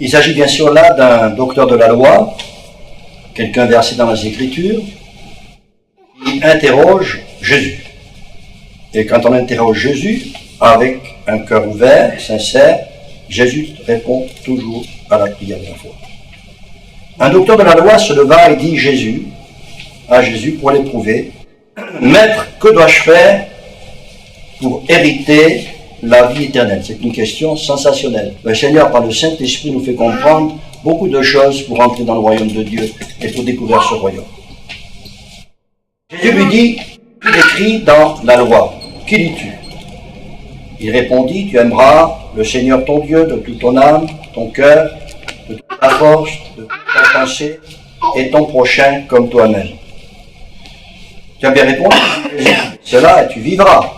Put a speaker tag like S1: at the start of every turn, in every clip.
S1: Il s'agit bien sûr là d'un docteur de la loi, quelqu'un versé dans les Écritures, qui interroge Jésus. Et quand on interroge Jésus, avec un cœur ouvert, sincère, Jésus répond toujours à la prière de la foi. Un docteur de la loi se leva et dit à Jésus pour l'éprouver, « Maître, que dois-je faire pour hériter la vie éternelle ?» C'est une question sensationnelle. Le Seigneur, par le Saint-Esprit, nous fait comprendre beaucoup de choses pour entrer dans le royaume de Dieu et pour découvrir ce royaume. Jésus lui dit, « Il écrit dans la loi, qui lis-tu » Il répondit, « Tu aimeras le Seigneur ton Dieu de toute ton âme, ton cœur, de toute ta force, de toute ta pensée, et ton prochain comme toi-même. » Tu as bien répondu, cela et tu vivras.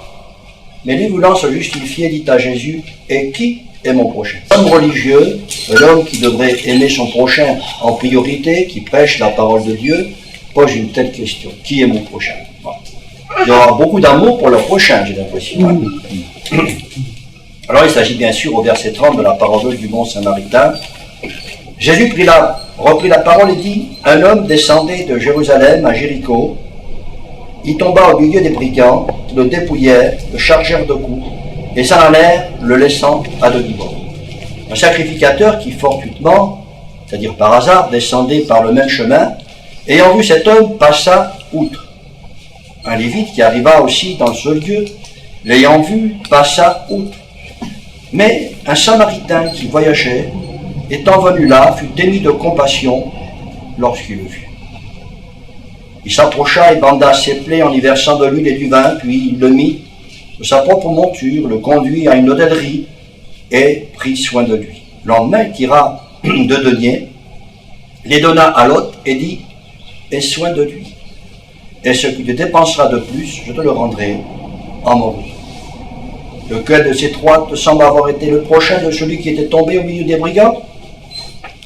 S1: Mais lui voulant se justifier, dit à Jésus, « Et qui est mon prochain ?» L'homme religieux, l'homme qui devrait aimer son prochain en priorité, qui prêche la parole de Dieu, pose une telle question. Qui est mon prochain? Il y aura beaucoup d'amour pour le prochain, j'ai l'impression. Alors il s'agit bien sûr au verset 30 de la parole du bon Samaritain. Jésus reprit la parole et dit, « Un homme descendait de Jérusalem à Jéricho. Il tomba au milieu des brigands, le dépouillèrent, le chargèrent de coups, et s'en allèrent, le laissant à demi-mort. » Un sacrificateur qui fortuitement, c'est-à-dire par hasard, descendait par le même chemin, ayant vu cet homme, passa outre. Un lévite qui arriva aussi dans ce lieu, l'ayant vu, passa outre. Mais un samaritain qui voyageait, étant venu là, fut ému de compassion lorsqu'il le vit. Il s'approcha et banda ses plaies en y versant de l'huile et du vin, puis il le mit de sa propre monture, le conduit à une hôtellerie et prit soin de lui. Le lendemain, il tira 2 deniers, les donna à l'hôte et dit, « Aie soin de lui. Et ce que tu dépenseras de plus, je te le rendrai en mon retour. » Lequel de ces 3 te semble avoir été le prochain de celui qui était tombé au milieu des brigands?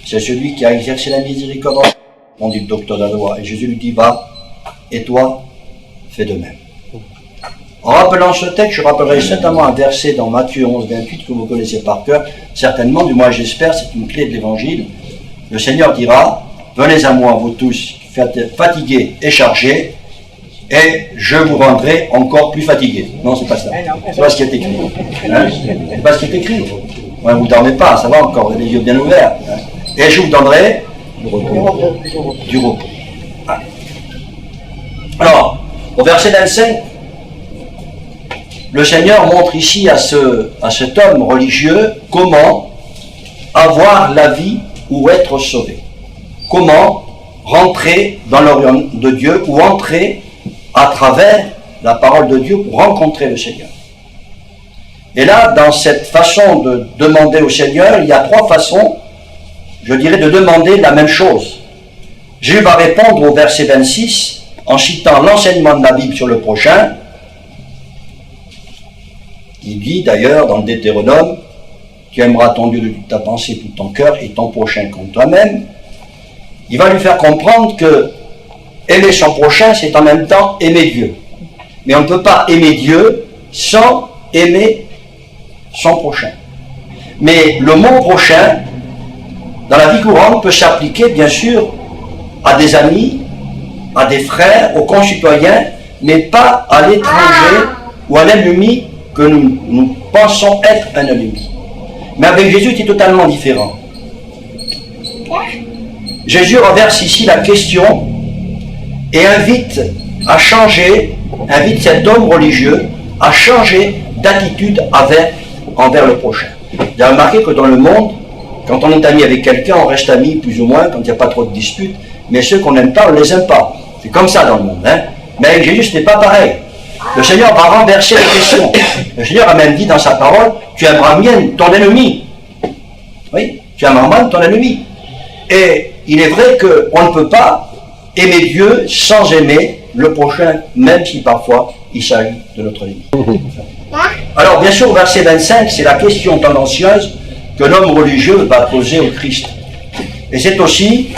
S1: C'est celui qui a exercé la miséricorde, répondit le docteur de la loi. Et Jésus lui dit, va, et toi, fais de même. En rappelant ce texte, je rappellerai certainement un verset dans Matthieu 11, 28 que vous connaissez par cœur, certainement, du moins j'espère, c'est une clé de l'évangile. Le Seigneur dira, venez à moi, vous tous, fatigués et chargés, et je vous rendrai encore plus fatigués. Non, c'est pas ça. C'est pas ce qui est écrit. Hein? C'est pas ce qui est écrit. Ouais, vous ne dormez pas, ça va encore, vous avez les yeux bien ouverts. Hein? Et je vous donnerai du repos. Hein? Alors, au verset 25, le Seigneur montre ici à cet homme religieux comment avoir la vie ou être sauvé. Comment rentrer dans le royaume de Dieu ou entrer à travers la parole de Dieu pour rencontrer le Seigneur. Et là, dans cette façon de demander au Seigneur, il y a 3 façons, je dirais, de demander la même chose. Jésus va répondre au verset 26 en citant l'enseignement de la Bible sur le prochain. Il dit d'ailleurs dans le Deutéronome, tu aimeras ton Dieu de toute ta pensée, tout ton cœur et ton prochain comme toi-même. Il va lui faire comprendre que aimer son prochain, c'est en même temps aimer Dieu. Mais on ne peut pas aimer Dieu sans aimer son prochain. Mais le mot prochain, dans la vie courante, peut s'appliquer bien sûr à des amis, à des frères, aux concitoyens, mais pas à l'étranger ou à l'ennemi que nous pensons être un ennemi. Mais avec Jésus, c'est totalement différent. Jésus renverse ici la question et invite à changer, invite cet homme religieux à changer d'attitude envers le prochain. Vous avez remarqué que dans le monde, quand on est ami avec quelqu'un, on reste ami plus ou moins, quand il n'y a pas trop de disputes, mais ceux qu'on n'aime pas, on ne les aime pas. C'est comme ça dans le monde. Hein? Mais avec Jésus, ce n'est pas pareil. Le Seigneur va renverser la question. Le Seigneur a même dit dans sa parole, tu aimeras bien ton ennemi. Oui, tu aimeras bien ton ennemi. Et il est vrai qu'on ne peut pas aimer Dieu sans aimer le prochain, même si parfois il s'agit de notre ennemi. Alors bien sûr, au verset 25, c'est la question tendancieuse que l'homme religieux va poser au Christ. Et c'est aussi,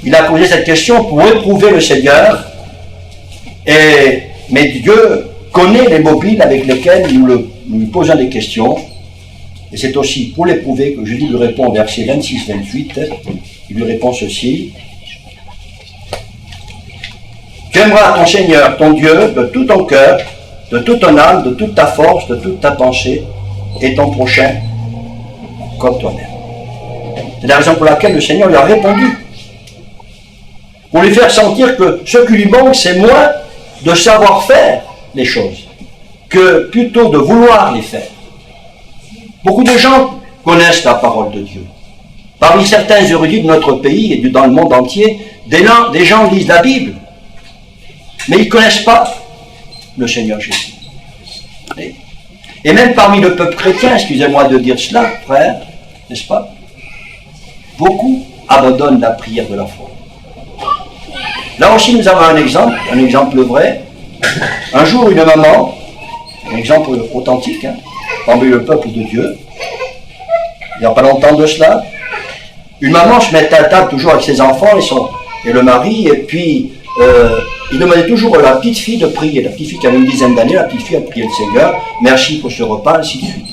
S1: il a posé cette question pour éprouver le Seigneur, mais Dieu connaît les mobiles avec lesquels nous lui posons des questions, Et c'est aussi pour l'éprouver que Jésus lui répond au verset 26-28. Il lui répond ceci. Tu aimeras ton Seigneur, ton Dieu, de tout ton cœur, de toute ton âme, de toute ta force, de toute ta pensée, et ton prochain comme toi-même. C'est la raison pour laquelle le Seigneur lui a répondu. Pour lui faire sentir que ce qui lui manque, c'est moins de savoir faire les choses, que plutôt de vouloir les faire. Beaucoup de gens connaissent la parole de Dieu. Parmi certains érudits de notre pays et dans le monde entier, des gens lisent la Bible, mais ils ne connaissent pas le Seigneur Jésus. Et même parmi le peuple chrétien, excusez-moi de dire cela, frère, n'est-ce pas? Beaucoup abandonnent la prière de la foi. Là aussi, nous avons un exemple vrai. Un jour, une maman, un exemple authentique, parmi le peuple de Dieu, il n'y a pas longtemps de cela, une maman se mettait à table toujours avec ses enfants et le mari, et puis il demandait toujours à la petite fille de prier. La petite fille qui avait une dizaine d'années, la petite fille a prié le Seigneur, merci pour ce repas, ainsi de suite.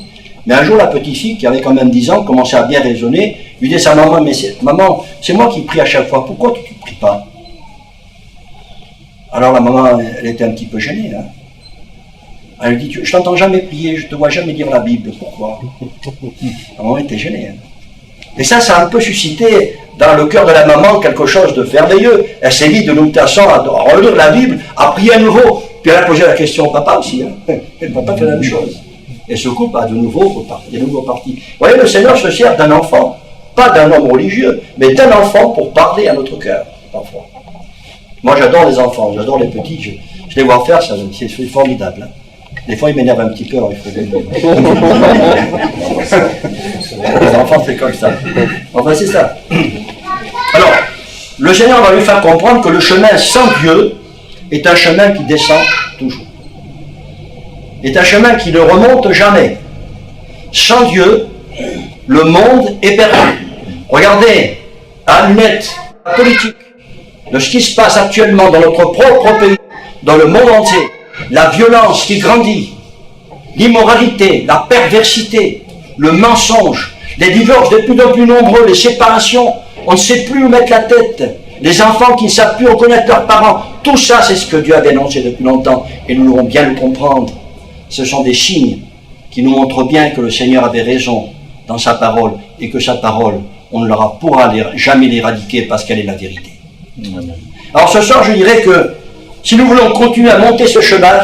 S1: Mais un jour, la petite fille, qui avait quand même 10 ans, commençait à bien raisonner, lui disait à sa maman, mais maman, c'est moi qui prie à chaque fois, pourquoi tu ne pries pas? Alors la maman, elle était un petit peu gênée. Elle lui dit, je t'entends jamais prier, je ne te vois jamais lire la Bible, pourquoi? La maman était gênée. Et ça a un peu suscité dans le cœur de la maman quelque chose de merveilleux. Elle s'est mise de toute à relire la Bible, à prier à nouveau. Puis elle a posé la question au papa aussi. Et le papa fait la même chose. Et ce couple a de nouveau reparti. Vous voyez, le Seigneur se sert d'un enfant, pas d'un homme religieux, mais d'un enfant pour parler à notre cœur, parfois. Moi, j'adore les enfants, j'adore les petits, je les vois faire, c'est formidable. Des fois, ils m'énervent un petit peu, alors il faut les enfants, c'est comme ça. Enfin, c'est ça. Alors, le Seigneur va lui faire comprendre que le chemin sans Dieu est un chemin qui descend toujours. Est un chemin qui ne remonte jamais. Sans Dieu, le monde est perdu. Regardez, à lunettes politiques, de ce qui se passe actuellement dans notre propre pays, dans le monde entier, la violence qui grandit, l'immoralité, la perversité, le mensonge, les divorces de plus en plus nombreux, les séparations, on ne sait plus où mettre la tête, les enfants qui ne savent plus reconnaître leurs parents, tout ça c'est ce que Dieu avait annoncé depuis longtemps et nous devons bien le comprendre. Ce sont des signes qui nous montrent bien que le Seigneur avait raison dans sa parole et que sa parole, on ne pourra jamais l'éradiquer parce qu'elle est la vérité. Alors ce soir, je dirais que si nous voulons continuer à monter ce chemin,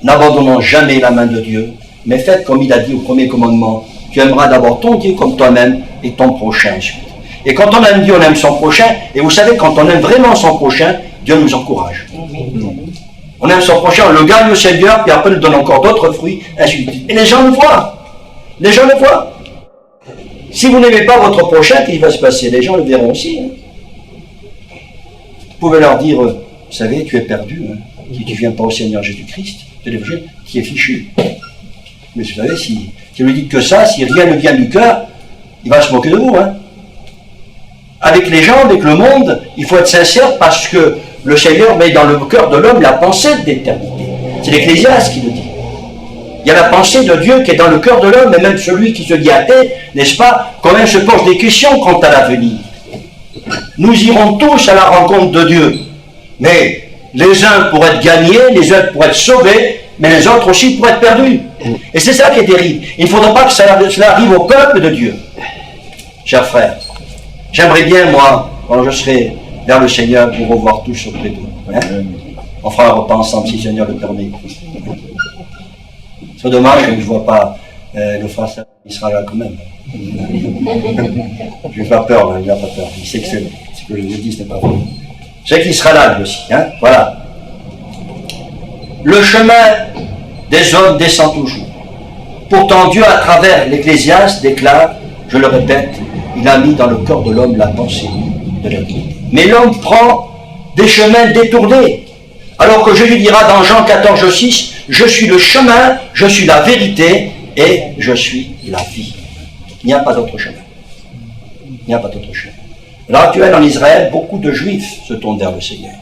S1: n'abandonnons jamais la main de Dieu, mais faites comme il a dit au premier commandement, tu aimeras d'abord ton Dieu comme toi-même et ton prochain ensuite. Et quand on aime Dieu, on aime son prochain, et vous savez, quand on aime vraiment son prochain, Dieu nous encourage. On aime son prochain, on le gagne au Seigneur, puis après, il nous donne encore d'autres fruits, ainsi de suite. Et les gens le voient. Les gens le voient. Si vous n'aimez pas votre prochain, qu'est-ce qui va se passer? Les gens le verront aussi. Vous pouvez leur dire, vous savez, tu es perdu, si tu ne viens pas au Seigneur Jésus-Christ, tu es fichu. Mais vous savez, si vous lui dites que ça, si rien ne vient du cœur, il va se moquer de vous. Avec les gens, avec le monde, il faut être sincère parce que le Seigneur met dans le cœur de l'homme la pensée d'éternité. C'est l'Ecclésiaste qui le dit. Il y a la pensée de Dieu qui est dans le cœur de l'homme, et même celui qui se dit athée, n'est-ce pas, quand même se pose des questions quant à l'avenir. Nous irons tous à la rencontre de Dieu, mais les uns pour être gagnés, les autres pour être sauvés, mais les autres aussi pour être perdus. Et c'est ça qui est terrible. Il ne faudra pas que cela arrive au peuple de Dieu. Chers frères, j'aimerais bien, moi, quand je serai vers le Seigneur, vous revoir tous auprès de vous. On fera un repas ensemble, si le Seigneur le permet. C'est dommage que je ne vois pas le frère, il sera là quand même. Je lui fais peur, là, il n'a pas peur. Il sait que ce que je vous dis, ce n'est pas vrai. Je sais qu'il sera là, lui aussi. Voilà. Le chemin des hommes descend toujours. Pourtant, Dieu, à travers l'Ecclésiaste, déclare, je le répète, il a mis dans le cœur de l'homme la pensée de la vie. Mais l'homme prend des chemins détournés. Alors que Jésus dira dans Jean 14,6, je suis le chemin, je suis la vérité et je suis la vie. Il n'y a pas d'autre chemin. Il n'y a pas d'autre chemin. À l'heure actuelle, en Israël, beaucoup de Juifs se tournent vers le Seigneur.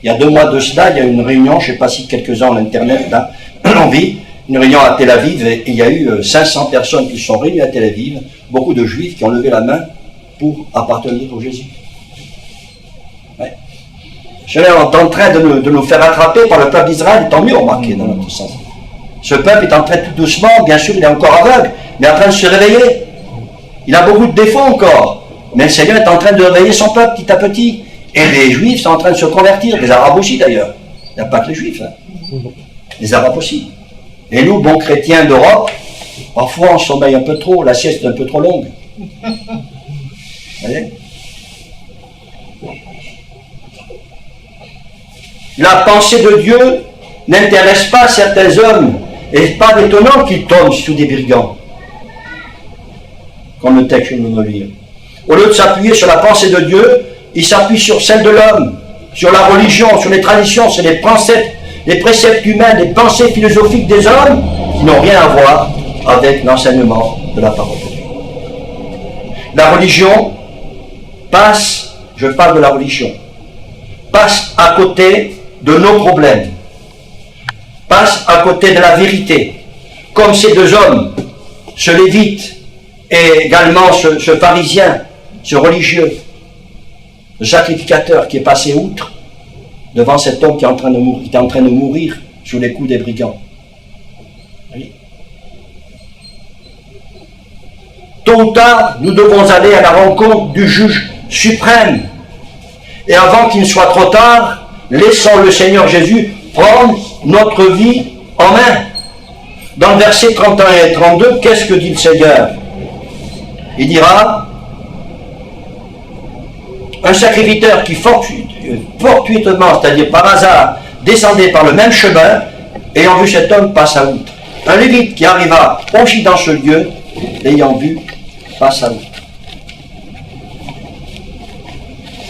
S1: Il y a 2 mois de cela, il y a une réunion, je ne sais pas si quelques-uns ont l'internet là, en vie, une réunion à Tel Aviv et il y a eu 500 personnes qui se sont réunies à Tel Aviv, beaucoup de juifs qui ont levé la main pour appartenir au Jésus. Ouais. Cela est en train de nous faire attraper par le peuple d'Israël, tant mieux remarqué dans notre sens. Ce peuple est en train tout doucement, bien sûr il est encore aveugle, mais en train de se réveiller. Il a beaucoup de défauts encore, mais le Seigneur est en train de réveiller son peuple petit à petit. Et les Juifs sont en train de se convertir, les Arabes aussi d'ailleurs. Il n'y a pas que les Juifs, hein. Les Arabes aussi. Et nous, bons chrétiens d'Europe, parfois on sommeille un peu trop, la sieste est un peu trop longue. Vous voyez ? La pensée de Dieu n'intéresse pas certains hommes, et pas étonnant qu'ils tombent sous des brigands. Comme le texte que nous venons de lire. Au lieu de s'appuyer sur la pensée de Dieu, il s'appuie sur celle de l'homme, sur la religion, sur les traditions, sur les préceptes humains, les pensées philosophiques des hommes qui n'ont rien à voir avec l'enseignement de la parole de Dieu. La religion passe, je parle de la religion, passe à côté de nos problèmes, passe à côté de la vérité, comme ces deux hommes, ce lévite et également ce pharisien, ce religieux, le sacrificateur qui est passé outre devant cet homme qui est en train de mourir sous les coups des brigands. Oui. Tôt ou tard, nous devons aller à la rencontre du juge suprême. Et avant qu'il ne soit trop tard, laissons le Seigneur Jésus prendre notre vie en main. Dans le verset 31 et 32, qu'est-ce que dit le Seigneur? Il dira: un sacrificateur qui fortuitement, c'est-à-dire par hasard, descendait par le même chemin, ayant vu cet homme passe à outre. Un lévite qui arriva aussi dans ce lieu, l'ayant vu, passe à outre.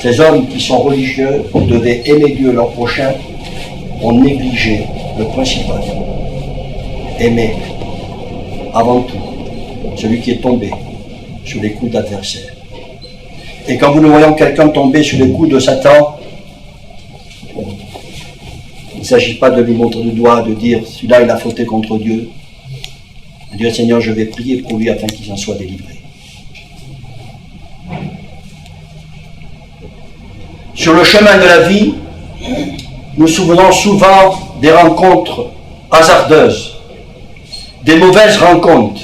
S1: Ces hommes qui sont religieux devaient aimer Dieu leur prochain, ont négligé le principal. Aimer, avant tout, celui qui est tombé sous les coups d'adversaires. Et quand nous voyons quelqu'un tomber sous les coups de Satan, il ne s'agit pas de lui montrer du doigt, de dire celui-là il a fauté contre Dieu. De dire Seigneur, je vais prier pour lui afin qu'il en soit délivré. Sur le chemin de la vie, nous souvenons souvent des rencontres hasardeuses, des mauvaises rencontres,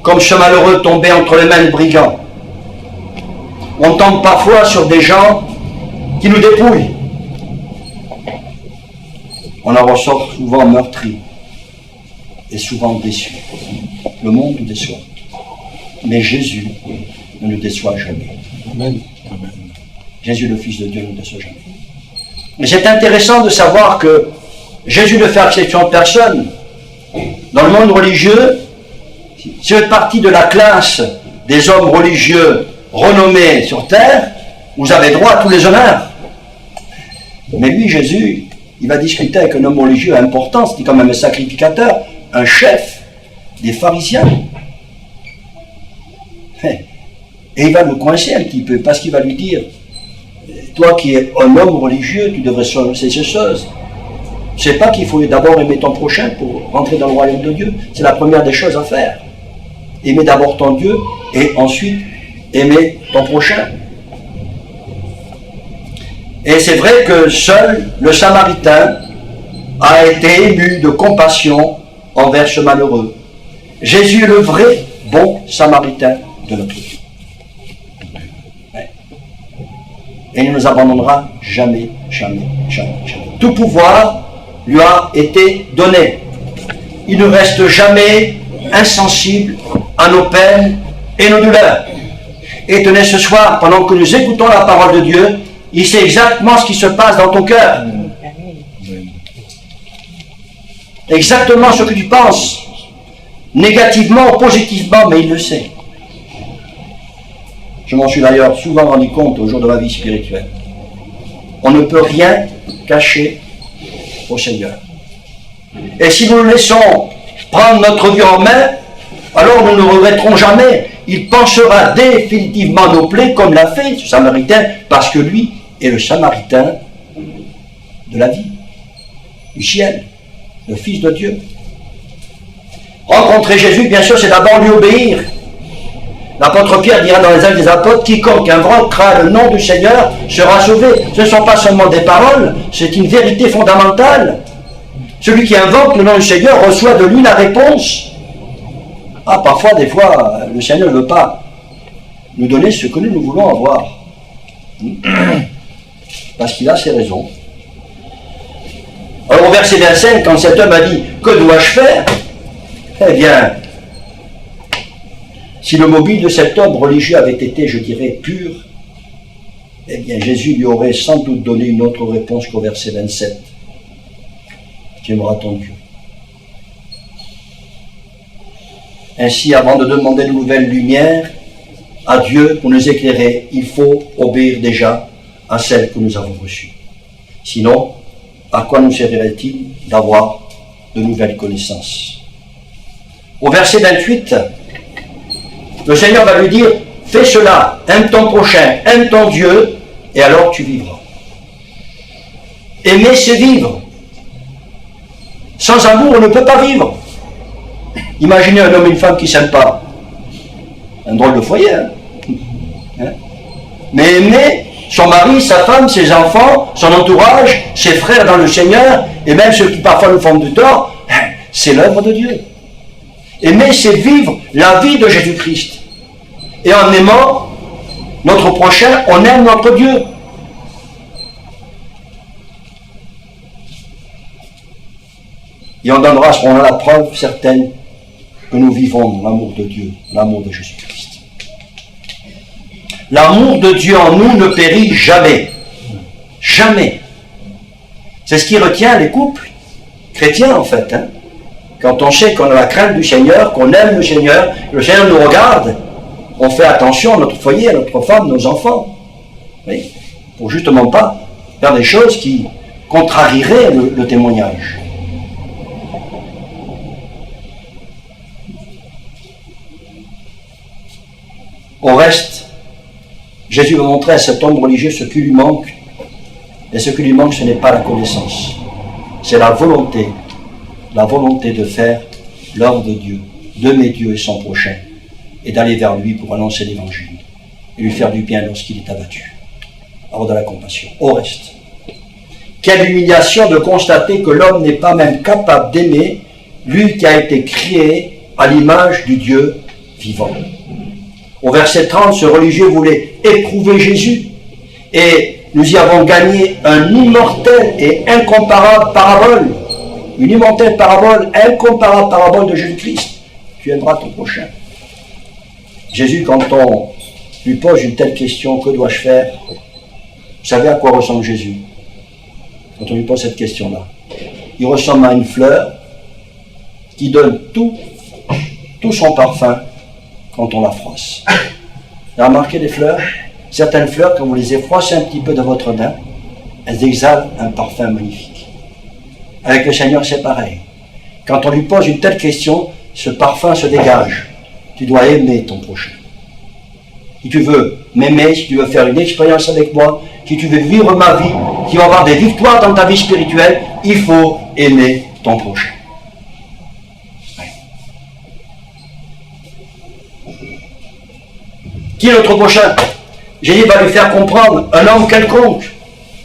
S1: comme ce malheureux tombé entre les mains de brigands. On tombe parfois sur des gens qui nous dépouillent. On en ressort souvent meurtri et souvent déçu. Le monde nous déçoit. Mais Jésus ne nous déçoit jamais. Amen. Jésus, le Fils de Dieu, ne nous déçoit jamais. Mais c'est intéressant de savoir que Jésus ne fait exception de personne. Dans le monde religieux, si vous faites partie de la classe des hommes religieux renommés sur terre, vous avez droit à tous les honneurs. Mais lui, Jésus, il va discuter avec un homme religieux important, c'était quand même un sacrificateur, un chef des pharisiens. Et il va le coincer un petit peu, parce qu'il va lui dire: toi qui es un homme religieux, tu devrais cesser ces choses. Tu ne sais pas qu'il faut d'abord aimer ton prochain pour rentrer dans le royaume de Dieu. C'est la première des choses à faire. Aimer d'abord ton Dieu et ensuite aimer ton prochain. Et c'est vrai que seul le Samaritain a été ému de compassion envers ce malheureux. Jésus est le vrai bon Samaritain de notre vie. Et il ne nous abandonnera jamais, jamais, jamais, jamais. Tout pouvoir lui a été donné. Il ne reste jamais insensible à nos peines et nos douleurs. Et tenez, ce soir, pendant que nous écoutons la parole de Dieu, il sait exactement ce qui se passe dans ton cœur. Exactement ce que tu penses, négativement ou positivement, mais il le sait. Je m'en suis d'ailleurs souvent rendu compte au jour de ma vie spirituelle. On ne peut rien cacher au Seigneur. Et si nous le laissons prendre notre vie en main, alors nous ne regretterons jamais. Il pansera définitivement nos plaies comme l'a fait ce Samaritain, parce que lui est le Samaritain de la vie, du ciel, le Fils de Dieu. Rencontrer Jésus, bien sûr, c'est d'abord lui obéir. L'apôtre Pierre dira dans les Actes des Apôtres, quiconque invoquera le nom du Seigneur sera sauvé. Ce ne sont pas seulement des paroles, c'est une vérité fondamentale. Celui qui invoque le nom du Seigneur reçoit de lui la réponse. Ah, parfois, des fois, le Seigneur ne veut pas nous donner ce que nous voulons avoir. Parce qu'il a ses raisons. Alors au verset 25, quand cet homme a dit « Que dois-je faire ?» Eh bien, si le mobile de cet homme religieux avait été, je dirais, pur, eh bien Jésus lui aurait sans doute donné une autre réponse qu'au verset 27. « Tu aimeras ton Dieu. » Ainsi, avant de demander de nouvelles lumières à Dieu pour nous éclairer, il faut obéir déjà à celle que nous avons reçue. Sinon, à quoi nous servirait-il d'avoir de nouvelles connaissances? Au verset 28, le Seigneur va lui dire, fais cela, aime ton prochain, aime ton Dieu, et alors tu vivras. Aimer, c'est vivre. Sans amour, on ne peut pas vivre. Imaginez un homme et une femme qui ne s'aiment pas. Un drôle de foyer, hein? Mais aimer son mari, sa femme, ses enfants, son entourage, ses frères dans le Seigneur, et même ceux qui parfois nous font du tort, c'est l'œuvre de Dieu. Aimer, c'est vivre la vie de Jésus-Christ. Et en aimant notre prochain, on aime notre Dieu. Et on donnera à ce moment-là la preuve certaine que nous vivons l'amour de Dieu, l'amour de Jésus-Christ. L'amour de Dieu en nous ne périt jamais. Jamais. C'est ce qui retient les couples chrétiens en fait. Hein? Quand on sait qu'on a la crainte du Seigneur, qu'on aime le Seigneur nous regarde, on fait attention à notre foyer, à notre femme, nos enfants. Oui, pour justement pas faire des choses qui contrarieraient le témoignage. Au reste, Jésus va montrer à cet homme religieux ce qui lui manque. Et ce qui lui manque, ce n'est pas la connaissance. C'est la volonté de faire l'œuvre de Dieu, d'aimer Dieu et son prochain, et d'aller vers lui pour annoncer l'évangile, et lui faire du bien lorsqu'il est abattu. Avoir de la compassion. Au reste, quelle humiliation de constater que l'homme n'est pas même capable d'aimer, lui qui a été créé à l'image du Dieu vivant. Au verset 30, ce religieux voulait éprouver Jésus, et nous y avons gagné un immortel et incomparable parabole, une immortelle parabole, incomparable parabole de Jésus-Christ. Tu aimeras ton prochain. Jésus, quand on lui pose une telle question, que dois-je faire? Vous savez à quoi ressemble Jésus quand on lui pose cette question-là? Il ressemble à une fleur qui donne tout son parfum quand on la froisse. Vous avez remarqué les fleurs? Certaines fleurs, quand vous les effroissez un petit peu dans votre main, elles exhalent un parfum magnifique. Avec le Seigneur, c'est pareil. Quand on lui pose une telle question, ce parfum se dégage. Tu dois aimer ton prochain. Si tu veux m'aimer, si tu veux faire une expérience avec moi, si tu veux vivre ma vie, si tu veux avoir des victoires dans ta vie spirituelle, il faut aimer ton prochain. Qui est notre prochain? Jésus va lui faire comprendre un homme quelconque,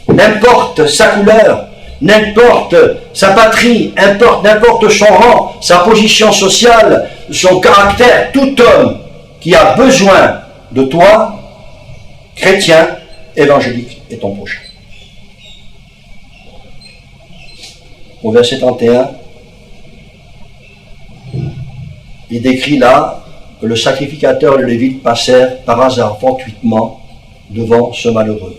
S1: n'importe sa couleur, n'importe sa patrie, n'importe son rang, sa position sociale, son caractère, tout homme qui a besoin de toi, chrétien, évangélique, est ton prochain. Au verset 31, il décrit là que le sacrificateur et le lévite passèrent par hasard fortuitement devant ce malheureux.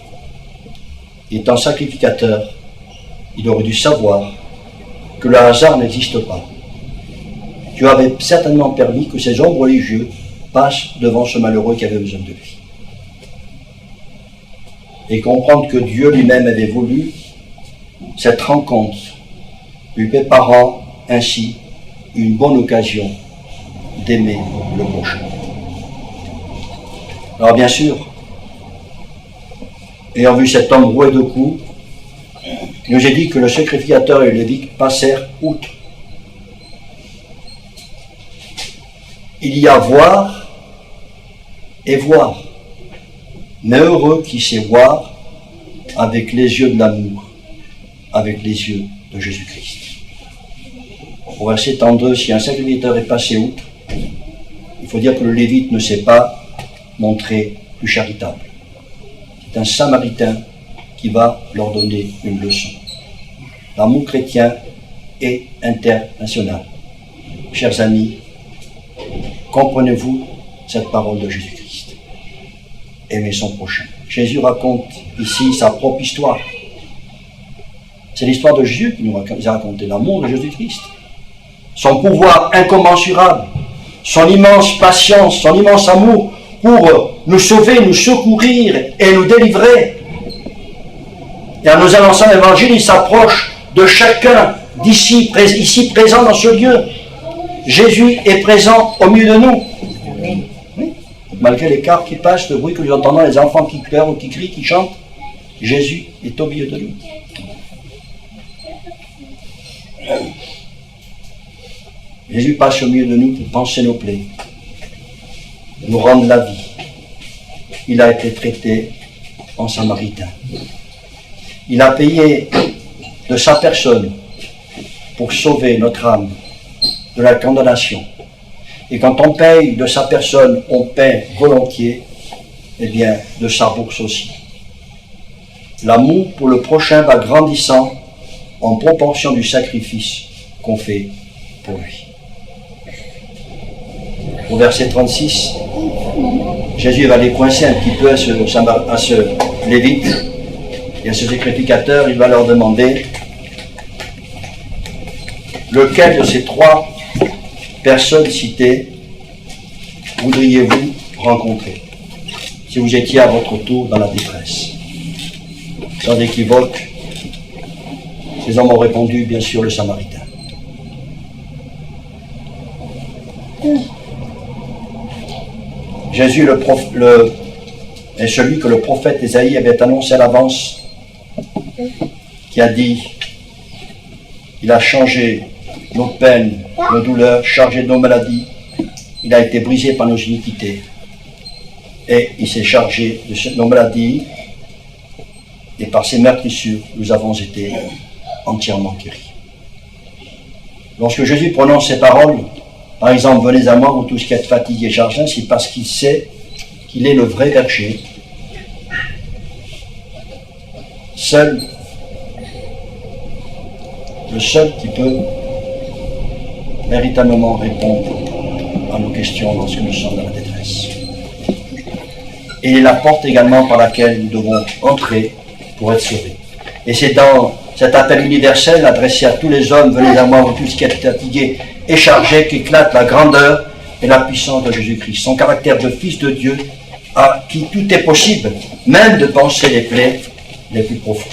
S1: Étant sacrificateur, il aurait dû savoir que le hasard n'existe pas. Dieu avait certainement permis que ces hommes religieux passent devant ce malheureux qui avait besoin de lui. Et comprendre que Dieu lui-même avait voulu cette rencontre, lui préparant ainsi une bonne occasion d'aimer le prochain. Alors bien sûr, ayant vu cet homme roué de coups, il nous est dit que le sacrificateur et le lévite passèrent outre. Il y a voir et voir. Mais heureux qui sait voir avec les yeux de l'amour, avec les yeux de Jésus-Christ. Au verset 32, si un serviteur est passé outre, il faut dire que le Lévite ne s'est pas montré plus charitable. C'est un Samaritain qui va leur donner une leçon. L'amour chrétien est international. Chers amis, comprenez-vous cette parole de Jésus-Christ? Aimer son prochain. Jésus raconte ici sa propre histoire. C'est l'histoire de Jésus qui nous a raconté l'amour de Jésus-Christ. Son pouvoir incommensurable, son immense patience, son immense amour pour nous sauver, nous secourir et nous délivrer. Et en nous annonçant l'évangile, il s'approche de chacun d'ici, ici présent dans ce lieu. Jésus est présent au milieu de nous. Oui. Malgré les cars qui passent, le bruit que nous entendons, les enfants qui pleurent ou qui crient, qui chantent, Jésus est au milieu de nous. Jésus passe au milieu de nous pour panser nos plaies, nous rendre la vie. Il a été traité en Samaritain. Il a payé de sa personne pour sauver notre âme de la condamnation. Et quand on paye de sa personne, on paie volontiers, eh bien, de sa bourse aussi. L'amour pour le prochain va grandissant en proportion du sacrifice qu'on fait pour lui. Au verset 36, Jésus va les coincer un petit peu à ce Lévite et à ce sacrificateur. Il va leur demander lequel de ces trois personnes citées voudriez-vous rencontrer si vous étiez à votre tour dans la détresse? Sans équivoque, ces hommes ont répondu, bien sûr, le Samaritain. Jésus est celui que le prophète Ésaïe avait annoncé à l'avance, qui a dit, il a changé nos peines, nos douleurs, chargé de nos maladies, il a été brisé par nos iniquités, et il s'est chargé de nos maladies, et par ses meurtrissures, nous avons été entièrement guéris. Lorsque Jésus prononce ces paroles, par exemple, venez à moi, vous tous qui êtes fatigués et chargés, c'est parce qu'il sait qu'il est le vrai berger. Le seul qui peut véritablement répondre à nos questions lorsque nous sommes dans la détresse. Et il est la porte également par laquelle nous devons entrer pour être sauvés. Et c'est dans cet appel universel adressé à tous les hommes, venez à moi, vous tous qui êtes fatigués et chargés, qu'éclate la grandeur et la puissance de Jésus-Christ. Son caractère de Fils de Dieu, à qui tout est possible, même de penser les plaies les plus profondes.